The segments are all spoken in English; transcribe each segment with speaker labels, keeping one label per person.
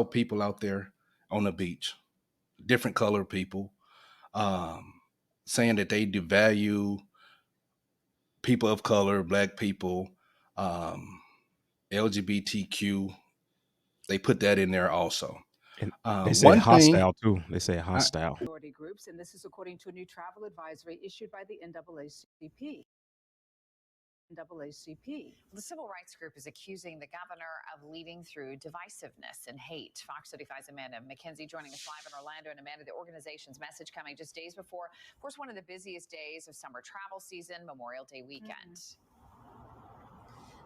Speaker 1: people out there on the beach, different color people, um, saying that they devalue people of color, black people, um, LGBTQ. They put that in there also.
Speaker 2: And they say
Speaker 1: One thing,
Speaker 2: hostile too. They say
Speaker 1: I,
Speaker 2: hostile.
Speaker 3: Minority groups, and this is according to a new travel advisory issued by the NAACP. NAACP.
Speaker 4: The civil rights group is accusing the governor of leading through divisiveness and hate. Fox 35's Amanda McKenzie joining us live in Orlando. And Amanda, the organization's message coming just days before, of course, one of the busiest days of summer travel season, Memorial Day weekend.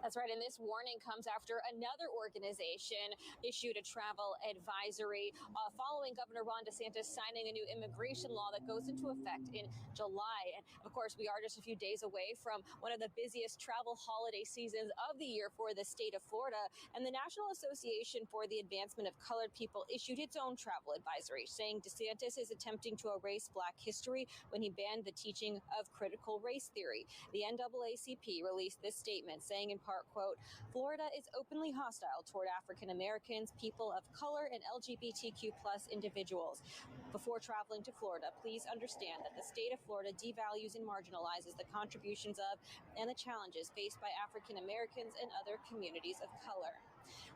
Speaker 5: That's right. And this warning comes after another organization issued a travel advisory following Governor Ron DeSantis signing a new immigration law that goes into effect in July. And of course, we are just a few days away from one of the busiest travel holiday seasons of the year for the state of Florida. And the National Association for the Advancement of Colored People issued its own travel advisory, saying DeSantis is attempting to erase Black history when he banned the teaching of critical race theory. The NAACP released this statement saying in part, quote, Florida is openly hostile toward African Americans, people of color, and LGBTQ plus individuals. Before traveling to Florida, please understand that the state of Florida devalues and marginalizes the contributions of and the challenges faced by African Americans and other communities of color.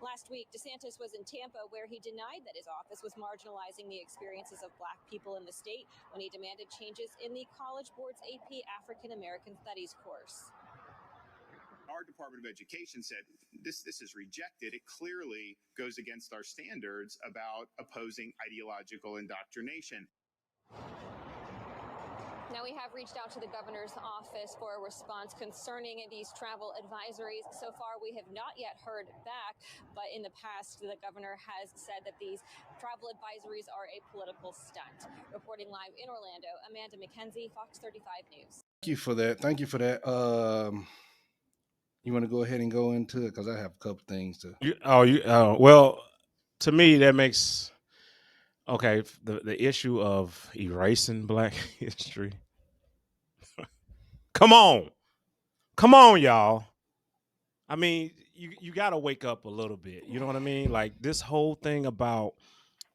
Speaker 5: Last week, DeSantis was in Tampa, where he denied that his office was marginalizing the experiences of Black people in the state when he demanded changes in the College Board's AP African American Studies course.
Speaker 6: Our Department of Education said this is rejected. It clearly goes against our standards about opposing ideological indoctrination.
Speaker 5: Now, we have reached out to the governor's office for a response concerning these travel advisories. So far, we have not yet heard back, but in the past, the governor has said that these travel advisories are a political stunt. Reporting live in Orlando, Amanda McKenzie, Fox 35 News.
Speaker 1: thank you for that. Thank you for that. You want to go ahead and go into it because I have a couple things to.
Speaker 2: Well, to me, that makes okay. The issue of erasing Black history. Come on, y'all. I mean, you got to wake up a little bit. You know what I mean? Like this whole thing about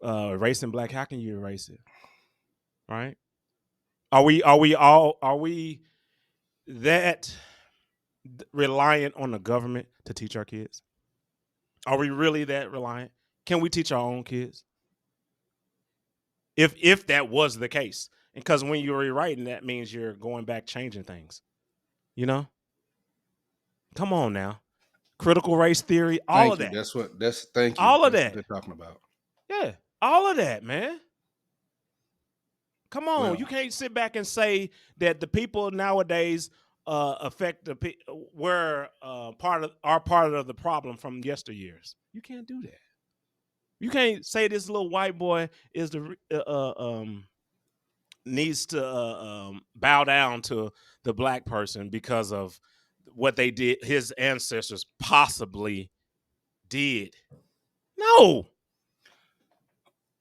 Speaker 2: erasing Black. How can you erase it? Right? Are we that reliant on the government to teach our kids? Are we really that reliant? Can we teach our own kids? If that was the case, because when you're rewriting, that means you're going back, changing things. You know? Come on now, critical race theory, all
Speaker 1: Thank
Speaker 2: of
Speaker 1: you.
Speaker 2: that,
Speaker 1: Thank you.
Speaker 2: all of
Speaker 1: That's what
Speaker 2: that.
Speaker 1: they're talking about.
Speaker 2: Yeah, all of that, man. Come on,
Speaker 1: Well,
Speaker 2: you can't sit back and say that the people nowadays affect were part of the problem from yesteryears. You can't do that. You can't say this little white boy is the needs to bow down to the Black person because of what they did, his ancestors possibly did. No.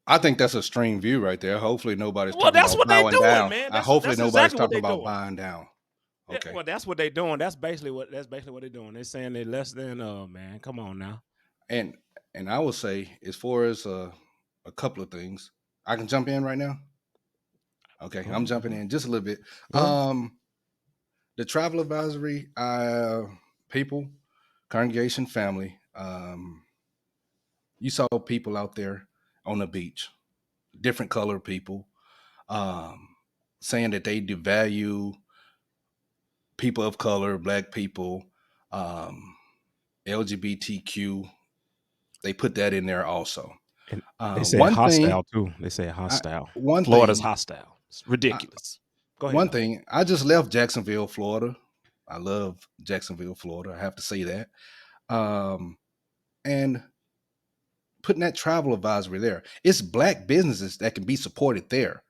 Speaker 1: I think that's a extreme view right there. Hopefully nobody's
Speaker 2: Well,
Speaker 1: talking
Speaker 2: that's
Speaker 1: about
Speaker 2: what they're
Speaker 1: bowing
Speaker 2: doing,
Speaker 1: down.
Speaker 2: man.
Speaker 1: Hopefully
Speaker 2: That's
Speaker 1: nobody's
Speaker 2: exactly what
Speaker 1: talking
Speaker 2: they're
Speaker 1: about
Speaker 2: doing.
Speaker 1: bowing down. Okay.
Speaker 2: Yeah, well, that's what they're doing. That's basically what they're doing. They're saying they're less than man. Come on now.
Speaker 1: And I would say, as far as a couple of things, I can jump in right now. Okay, I'm jumping in just a little bit. The travel advisory, people, congregation, family. You saw people out there on the beach, different color people, um, saying that they devalue people of color, black people, um, LGBTQ. They put that in there also.
Speaker 2: And they say
Speaker 1: One thing,
Speaker 2: hostile too. They say hostile.
Speaker 1: one
Speaker 2: Florida's
Speaker 1: thing,
Speaker 2: hostile. It's ridiculous. Go ahead.
Speaker 1: one thing. I just left Jacksonville, Florida. I love Jacksonville, Florida. I have to say that. And putting that travel advisory there, it's black businesses that can be supported there.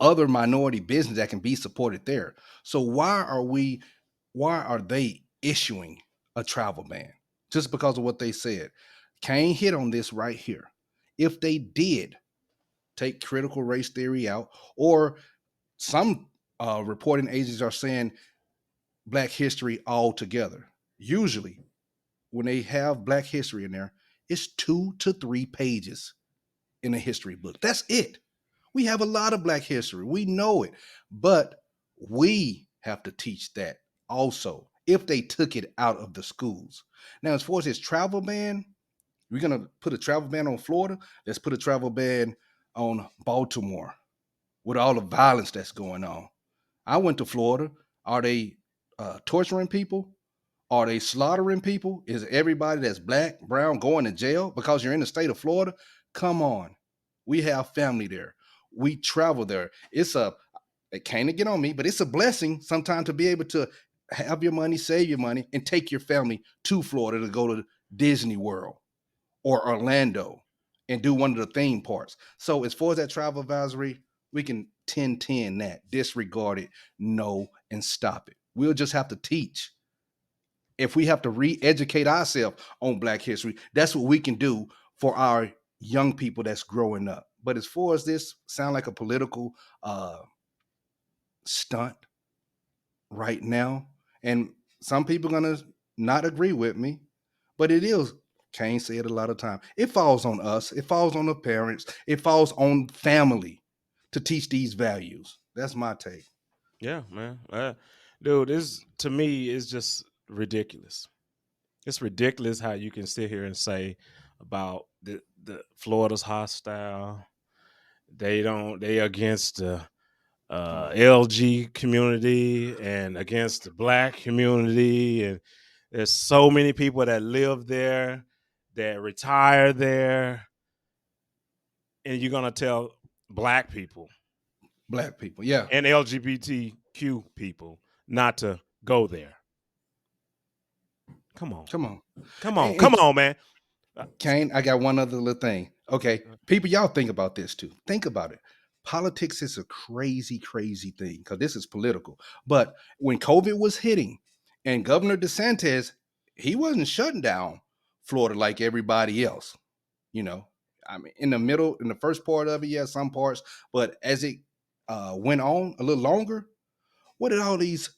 Speaker 1: Other minority business that can be supported there. So why are they issuing a travel ban? Just because of what they said. Kane hit on this right here. If they did take critical race theory out, or some reporting agencies are saying black history altogether. Usually when they have black history in there, It's 2 to 3 pages in a history book. That's it. We have a lot of Black history. We know it. But we have to teach that also if they took it out of the schools. Now, as far as this travel ban, we're going to put a travel ban on Florida. Let's put a travel ban on Baltimore with all the violence that's going on. I went to Florida. Are they torturing people? Are they slaughtering people? Is everybody that's Black, brown going to jail because you're in the state of Florida? Come on. We have family there. We travel there. It can't get on me, but it's a blessing sometimes to be able to have your money, save your money, and take your family to Florida to go to Disney World or Orlando and do one of the theme parks. So as far as that travel advisory, we can 10-10 that, disregard it, no, and stop it. We'll just have to teach. If we have to re-educate ourselves on Black history, that's what we can do for our young people that's growing up. But as far as this sound like a political stunt right now, and some people are gonna not agree with me, but it is. Kane said a lot of time. It falls on us. It falls on the parents. It falls on family to teach these values. That's my take.
Speaker 2: Yeah, man. Dude, this to me is just ridiculous. It's ridiculous how you can sit here and say about the Florida's hostile. They against the LG community and against the Black community, and there's so many people that live there, that retire there, and you're gonna tell Black people
Speaker 1: Black people, yeah.
Speaker 2: and LGBTQ people not to go there. Come on,
Speaker 1: Come on.
Speaker 2: come on, man.
Speaker 1: Kane, I got one other little thing. Okay, people, y'all think about this too. Think about it. Politics is a crazy, crazy thing because this is political. But when COVID was hitting and Governor DeSantis, he wasn't shutting down Florida like everybody else. You know, I mean, in the middle, in the first part of it, yeah, some parts. But as it went on a little longer, what did all these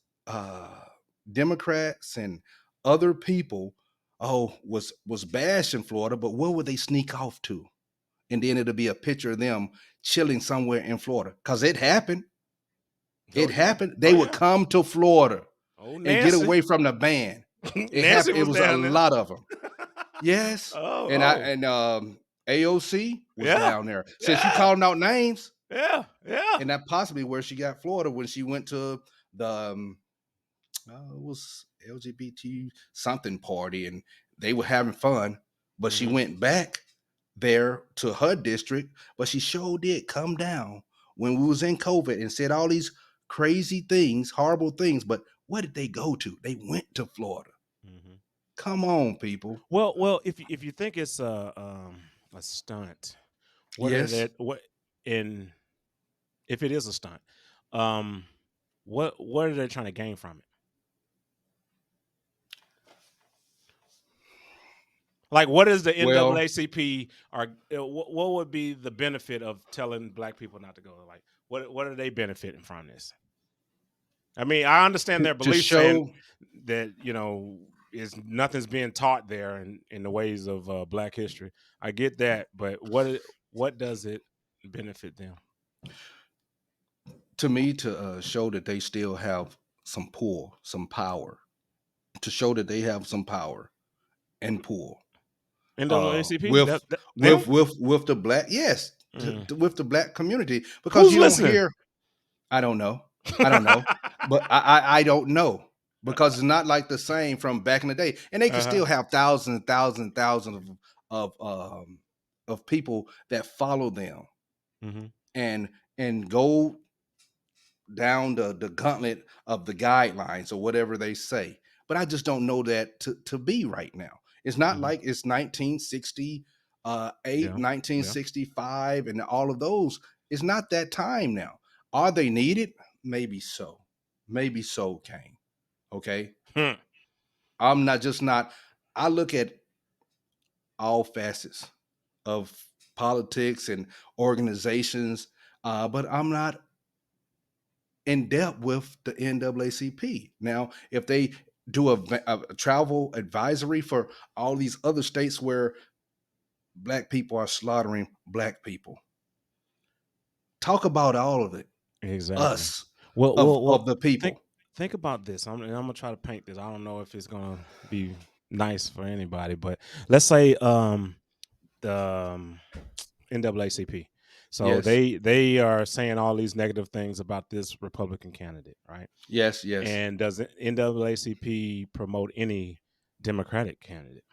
Speaker 1: Democrats and other people was bashing Florida, but where would they sneak off to? And then it'll be a picture of them chilling somewhere in Florida. Because it happened.
Speaker 2: Oh
Speaker 1: It
Speaker 2: yeah,
Speaker 1: happened. They would come to Florida
Speaker 2: Oh
Speaker 1: and get
Speaker 2: Nancy,
Speaker 1: away from the ban. It
Speaker 2: Nancy
Speaker 1: happened. It
Speaker 2: was
Speaker 1: was a
Speaker 2: down there.
Speaker 1: lot of them. Yes. And I
Speaker 2: Oh,
Speaker 1: and AOC was
Speaker 2: yeah,
Speaker 1: down there. Since you
Speaker 2: yeah,
Speaker 1: calling out names,
Speaker 2: yeah, yeah.
Speaker 1: and that possibly where she got Florida when she went to the it was LGBT something party, and they were having fun. But she
Speaker 2: Mhm.
Speaker 1: went back there to her district, but she sure did come down when we was in COVID and said all these crazy things, horrible things. But where did they go to? They went to Florida.
Speaker 2: Mhm.
Speaker 1: Come on, people.
Speaker 2: Well, if you think it's a stunt, what are
Speaker 1: Yes.
Speaker 2: that? What in if it is a stunt, um, what are they trying to gain from it? Like, what is the
Speaker 1: Well,
Speaker 2: NAACP or what would be the benefit of telling Black people not to go? Like, what are they benefiting from this? I mean, I understand their
Speaker 1: to
Speaker 2: belief saying
Speaker 1: show
Speaker 2: that is nothing's being taught there in the ways of Black history. I get that, but what does it benefit them?
Speaker 1: to me to show that they still have some pull, some power, to show that they have some power and pull.
Speaker 2: NAACP?
Speaker 1: With
Speaker 2: Them?
Speaker 1: with the Black, yes,
Speaker 2: Mm.
Speaker 1: with the Black community, because
Speaker 2: Who's
Speaker 1: you don't
Speaker 2: listening?
Speaker 1: hear. I don't know. I don't know, but I don't know because it's not like the same from back in the day, and they can
Speaker 2: Uh-huh.
Speaker 1: still have thousands and thousands and thousands of people that follow them
Speaker 2: Mm-hmm.
Speaker 1: and go down the gauntlet of the guidelines or whatever they say. But I just don't know that to be right now. It's not
Speaker 2: Mm-hmm.
Speaker 1: like it's 1968,
Speaker 2: Yeah. Yeah.
Speaker 1: 1965, and all of those. It's not that time now. Are they needed? Maybe so. Maybe so, Kane. Okay.
Speaker 2: Hmm.
Speaker 1: I'm not just not. I look at all facets of politics and organizations, but I'm not in depth with the NAACP. Now, if they do a travel advisory for all these other states where black people are slaughtering black people. Talk about all of it.
Speaker 2: Exactly.
Speaker 1: Us
Speaker 2: Well,
Speaker 1: of the
Speaker 2: think
Speaker 1: people.
Speaker 2: think about this. I'm gonna try to paint this. I don't know if it's gonna be nice for anybody, but let's say the NAACP. So
Speaker 1: Yes.
Speaker 2: they are saying all these negative things about this Republican candidate, right?
Speaker 1: Yes, yes.
Speaker 2: And does NAACP promote any Democratic candidate?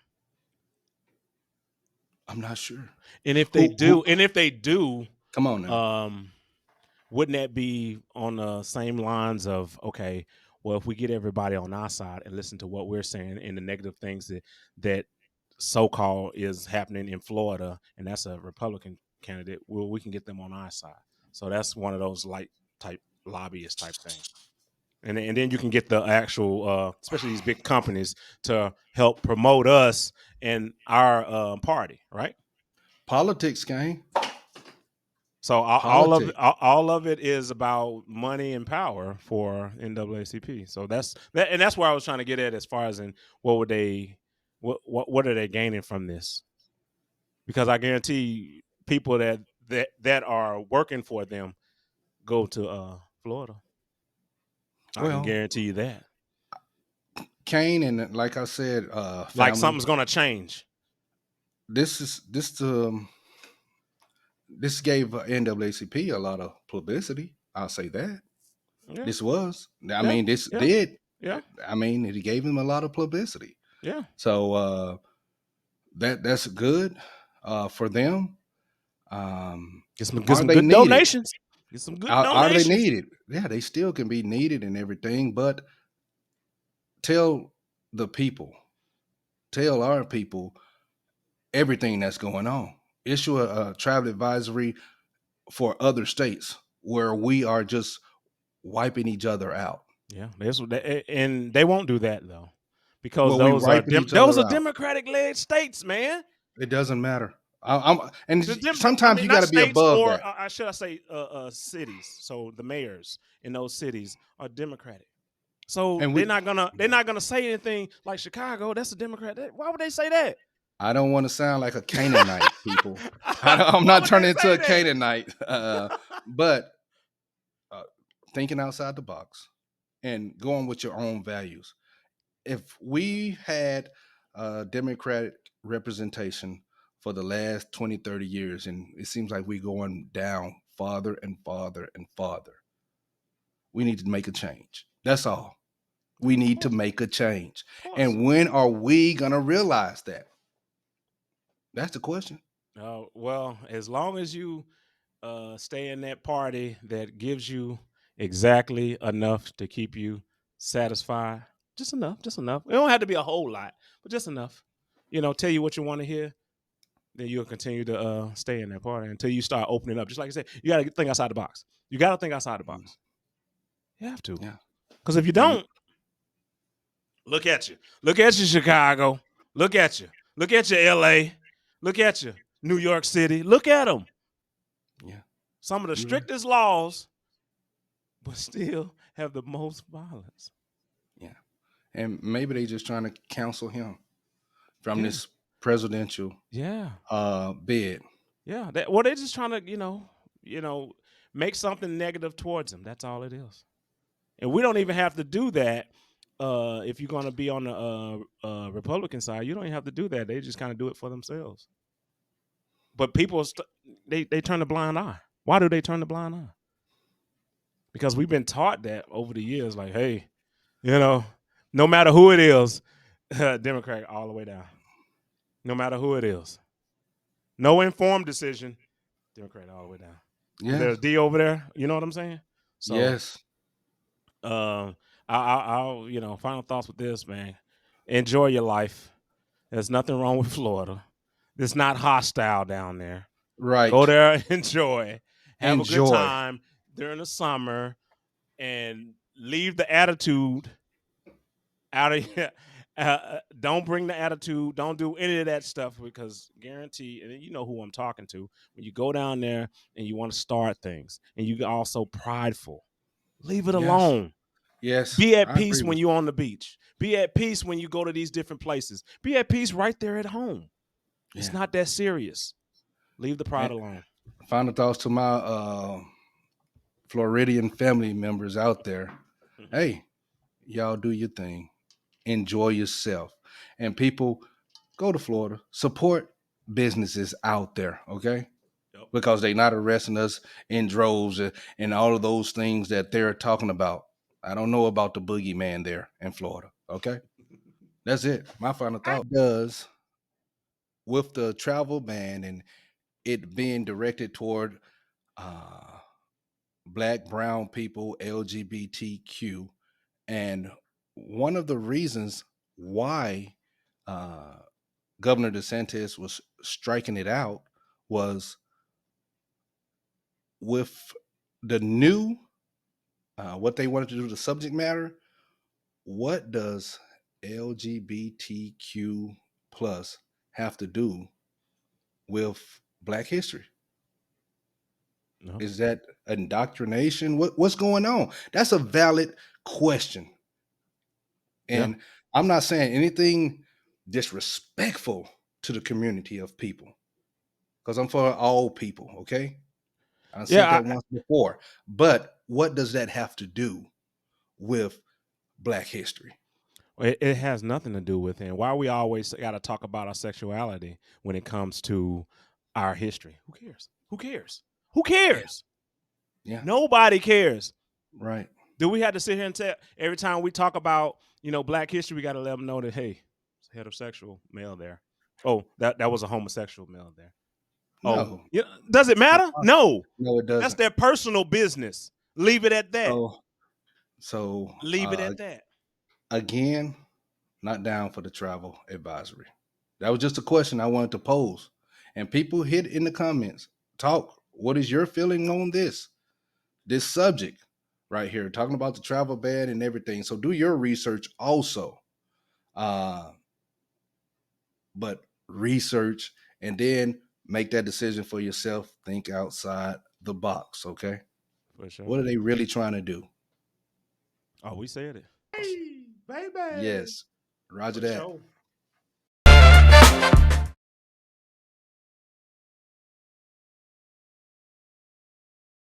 Speaker 1: I'm not sure.
Speaker 2: And if they
Speaker 1: Who
Speaker 2: do,
Speaker 1: come on now.
Speaker 2: um, wouldn't that be on the same lines of, okay, well, if we get everybody on our side and listen to what we're saying and the negative things that so-called is happening in Florida, and that's a Republican candidate, well, we can get them on our side. So that's one of those light type lobbyist type thing. And then you can get the actual, especially these big companies, to help promote us and our party, right?
Speaker 1: Politics, gang.
Speaker 2: So
Speaker 1: Politics.
Speaker 2: all of it is about money and power for NAACP. So that's where I was trying to get at as far as in what are they gaining from this? Because I guarantee people that are working for them go to Florida. I can
Speaker 1: Well,
Speaker 2: guarantee you that.
Speaker 1: Kane and like I said,
Speaker 2: Like
Speaker 1: family.
Speaker 2: something's gonna change.
Speaker 1: This gave NAACP a lot of publicity. I'll say that.
Speaker 2: Yeah,
Speaker 1: This was. I
Speaker 2: yeah,
Speaker 1: mean, this
Speaker 2: yeah,
Speaker 1: did.
Speaker 2: yeah,
Speaker 1: I mean, it gave him a lot of publicity.
Speaker 2: yeah.
Speaker 1: So that's good for them.
Speaker 2: Get
Speaker 1: Are
Speaker 2: some
Speaker 1: they
Speaker 2: good
Speaker 1: needed?
Speaker 2: donations. Get some good
Speaker 1: Are they
Speaker 2: donations.
Speaker 1: needed? Yeah, they still can be needed and everything, but tell the people, tell our people everything that's going on. Issue a travel advisory for other states where we are just wiping each other out.
Speaker 2: Yeah, and they won't do that though, because
Speaker 1: Well, we wiping each
Speaker 2: those
Speaker 1: other
Speaker 2: are
Speaker 1: out.
Speaker 2: Democratic led states, man.
Speaker 1: It doesn't matter. I'm and
Speaker 2: I
Speaker 1: sometimes
Speaker 2: mean,
Speaker 1: you
Speaker 2: not
Speaker 1: got to be
Speaker 2: states,
Speaker 1: above
Speaker 2: or
Speaker 1: that.
Speaker 2: should I say, cities. So the mayors in those cities are Democratic. So
Speaker 1: And
Speaker 2: they're not gonna say anything like Chicago. That's a Democrat. Why would they say that?
Speaker 1: I don't want to sound like a Canaanite, people. I'm
Speaker 2: Why
Speaker 1: not
Speaker 2: would they
Speaker 1: turning into
Speaker 2: say
Speaker 1: a
Speaker 2: that?
Speaker 1: Canaanite, but uh, thinking outside the box and going with your own values. If we had Democratic representation for the last 20, 30 years, and it seems like we're going down farther and farther and farther, we need to make a change. That's all. We
Speaker 2: Of
Speaker 1: need to
Speaker 2: course,
Speaker 1: make a change.
Speaker 2: of course.
Speaker 1: And when are we going to realize that? That's the question.
Speaker 2: Well, as long as you stay in that party that gives you exactly enough to keep you satisfied, just enough, just enough. It don't have to be a whole lot, but just enough. Tell you what you want to hear, then you'll continue to stay in that party until you start opening up. Just like I said, you got to think outside the box. You got to think outside the
Speaker 1: Mm,
Speaker 2: box. You have to,
Speaker 1: yeah.
Speaker 2: because if you
Speaker 1: And
Speaker 2: don't, look at you. Look at you, Chicago. Look at you. Look at you, LA. Look at you, New York City. Look at them.
Speaker 1: yeah,
Speaker 2: Some of the
Speaker 1: you're right.
Speaker 2: strictest laws, but still have the most violence.
Speaker 1: Yeah. And maybe they just trying to counsel him from
Speaker 2: Yeah.
Speaker 1: this presidential
Speaker 2: Yeah.
Speaker 1: bid.
Speaker 2: Yeah. They're just trying to, make something negative towards him. That's all it is. And we don't even have to do that. If you're going to be on the Republican side, you don't even have to do that. They just kind of do it for themselves. But people, they turn a blind eye. Why do they turn a blind eye? Because we've been taught that over the years. Like, hey, no matter who it is, Democrat all the way down. No matter who it is, no informed decision, Democrat all the way down. Is there a
Speaker 1: Yes.
Speaker 2: D over there? You know what I'm saying? So,
Speaker 1: Yes.
Speaker 2: I'll final thoughts with this, man. Enjoy your life. There's nothing wrong with Florida. It's not hostile down there. Go
Speaker 1: Right.
Speaker 2: there, enjoy, have a good
Speaker 1: Enjoy.
Speaker 2: time during the summer, and leave the attitude out of here. Don't bring the attitude. Don't do any of that stuff, because guarantee, and you know who I'm talking to, when you go down there and you want to start things and you get also prideful, leave it
Speaker 1: Yes.
Speaker 2: alone.
Speaker 1: Yes.
Speaker 2: Be at
Speaker 1: I agree
Speaker 2: peace when
Speaker 1: with
Speaker 2: you're on the beach. Be at peace when you go to these different places. Be at peace right there at home. It's
Speaker 1: Yeah.
Speaker 2: not that serious. Leave the pride
Speaker 1: And
Speaker 2: alone.
Speaker 1: final thoughts to my Floridian family members out there.
Speaker 2: Mhm.
Speaker 1: Hey, y'all do your thing. Enjoy yourself. And people, go to Florida. Support businesses out there, okay?
Speaker 2: Yep.
Speaker 1: Because they're not arresting us in droves and all of those things that they're talking about. I don't know about the boogeyman there in Florida, okay? That's it. My final thought does with the travel ban and it being directed toward uh, black, brown people, LGBTQ, and one of the reasons why uh, Governor DeSantis was striking it out was with the new what they wanted to do, the subject matter. What does LGBTQ plus have to do with Black history?
Speaker 2: No.
Speaker 1: Is that indoctrination? What's going on? That's a valid question.
Speaker 2: Yeah.
Speaker 1: And I'm not saying anything disrespectful to the community of people because I'm for all people, okay? I said
Speaker 2: Yeah.
Speaker 1: that once before. But what does that have to do with Black history?
Speaker 2: It has nothing to do with it. And why we always got to talk about our sexuality when it comes to our history? Who cares? Who cares? Who cares?
Speaker 1: Yeah,
Speaker 2: Nobody cares.
Speaker 1: right.
Speaker 2: Do we have to sit here and tell every time we talk about Black history, we got to let them know that hey, it's a heterosexual male there. Oh, that was a homosexual male there. Oh,
Speaker 1: No,
Speaker 2: yeah. Does it matter? No,
Speaker 1: no, it
Speaker 2: that's
Speaker 1: doesn't.
Speaker 2: their personal business. Leave it at that.
Speaker 1: So, so
Speaker 2: Leave it at that.
Speaker 1: again, not down for the travel advisory. That was just a question I wanted to pose. And people hit in the comments. Talk. What is your feeling on this subject right here? Talking about the travel ban and everything. So do your research also. Uh, but research and then make that decision for yourself. Think outside the box. Okay.
Speaker 2: For sure.
Speaker 1: What are they really trying to do?
Speaker 2: Oh, we said it. Hey, baby.
Speaker 1: Yes. Roger
Speaker 2: For
Speaker 1: that.
Speaker 2: sure.